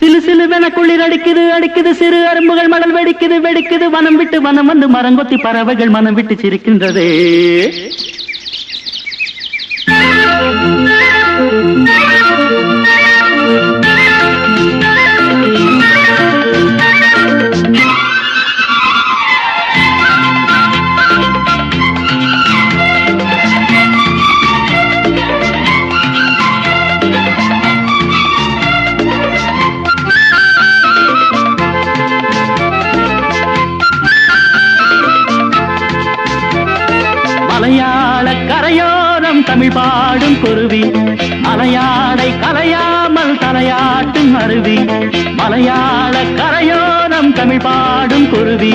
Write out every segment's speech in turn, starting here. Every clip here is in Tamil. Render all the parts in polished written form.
சிலு சிலுவென குளிர் அடிக்குது அடிக்குது சிறு அரும்புகள் மடல் வெடிக்குது வெடிக்குது வனம் விட்டு வனம் வந்து மரங்கொத்தி பறவைகள் மனம் விட்டு சிரிக்கின்றதே. மலையாள கரையோரம் தமிழ் பாடும் குருவி அலையாடை கலையாமல் தலையாட்டும் அருவி. மலையாள கரையோரம் தமிழ் பாடும் குருவி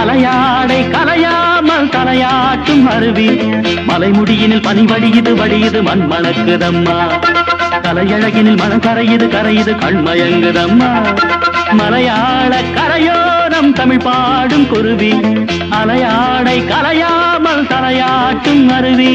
அலையாடை கலையாமல் தலையாட்டும் அருவி. மலைமுடியினில் பனி வடியுது வடியுது மண் மணக்குதம்மா. கலையழகினில் மனம் கரையுது கரையுது கண்மயங்குதம்மா. மலையாள கரையோரம் தமிழ் பாடும் குருவி அலையாடை கலையாமல் தலையாட்டும் அருவி.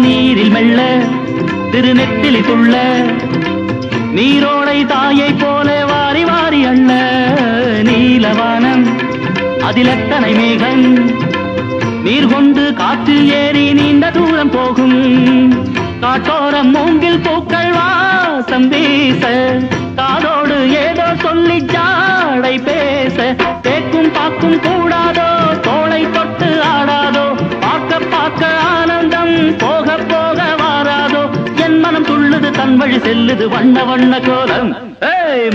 நீரில் மெல்ல திருநெத்திலி துள்ள நீரோடை தாயை போல வாரி வாரி அள்ள. நீலவானம் அதில் எத்தனை மேகம் நீர் கொண்டு காற்றில் ஏறி நீண்ட தூரம் போகும். காட்டோரம் மூங்கில் பூக்கள் வாசம் வீச காதோடு ஏதோ சொல்லி ஜாடை பேச. தேக்கும் பாக்கும் கூடாதோ தோளை தொட்டு ஆடாதோ பார்க்க பார்க்க ஆனந்தம் போக போக வாராதோ. என் மனம் துள்ளுது தன் வழி செல்லுது வண்ண வண்ண கோலம்.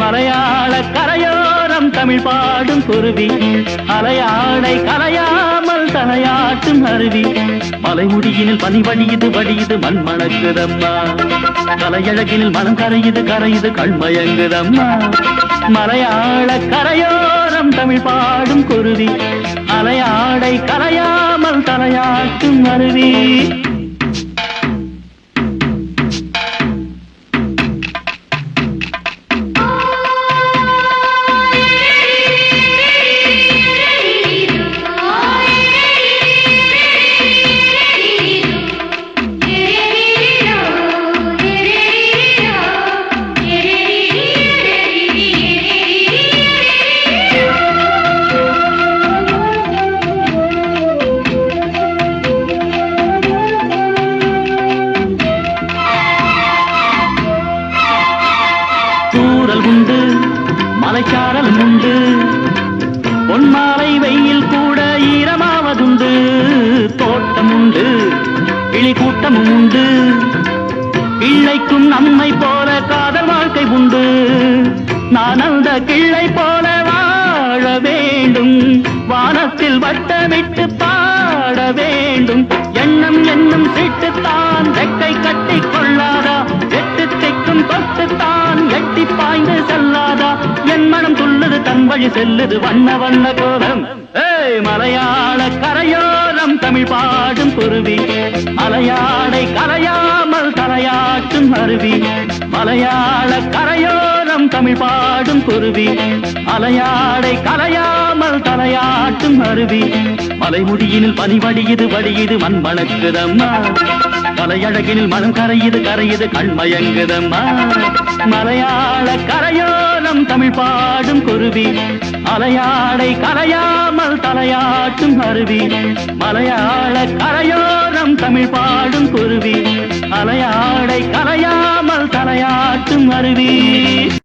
மலையாள கரையோரம் தமிழ் பாடும் குருவி அலையாடை கலையாமல் தலையாட்டும் அருவி. மலைமுடியினில் பனி வடியுது வடியுது மண் மணக்குதம்மா. கலையழகினில் மனம் கரையுது கரையுது கண்மயங்குதம்மா. மலையாள கரையோரம் தமிழ் பாடும் குருவி அலையாடை கலையாமல் தலையாட்டும் அருவி. தூறல் உண்டு மலைச்சாரல் உண்டு பொன்மாலை வெயில் கூட ஈரமாவதுண்டு. தோட்டம் உண்டு கிளி கூட்டமும் உண்டு கிள்ளைக்கும் நம்மை போல காதல் வாழ்க்கை உண்டு. நான் அந்த கிள்ளை போல வாழ வேண்டும் வானத்தில் வட்டமிட்டு பாட வேண்டும். எண்ணம் என்னும் சீட்டுத்தான் ரெக்கை கட்டி கொள்ளாதா எட்டு திக்கும் தொட்டுத்தான் எட்டி பாய்ந்து செல்லாதா. என் மனம் துள்ளுது தன் வழி செல்லுது வண்ண வண்ண கோலம். மலையாள கரையோரம் தமிழ் பாடும் குருவி அலையாடை கலையாமல் தலையாட்டும் அருவி. மலையாள கரையோரம் தமிழ் பாடும் குருவி அலையாடை கலையாமல் தலையாட்டும் அருவி. மலைமுடியினில் பனி வடியுது வடியுது மண் மணக்குதம்மா. கலையழகினில் மனம் கரையுது கரையுது கண்மயங்குதம்மா. மலையாள கரையோரம் தமிழ் பாடும் குருவி அலையாடை கலையாமல் தலையாட்டும் அருவி. மலையாள கரையோரம் தமிழ் பாடும் குருவி அலையாடை கலையாமல் தலையாட்டும் அருவி.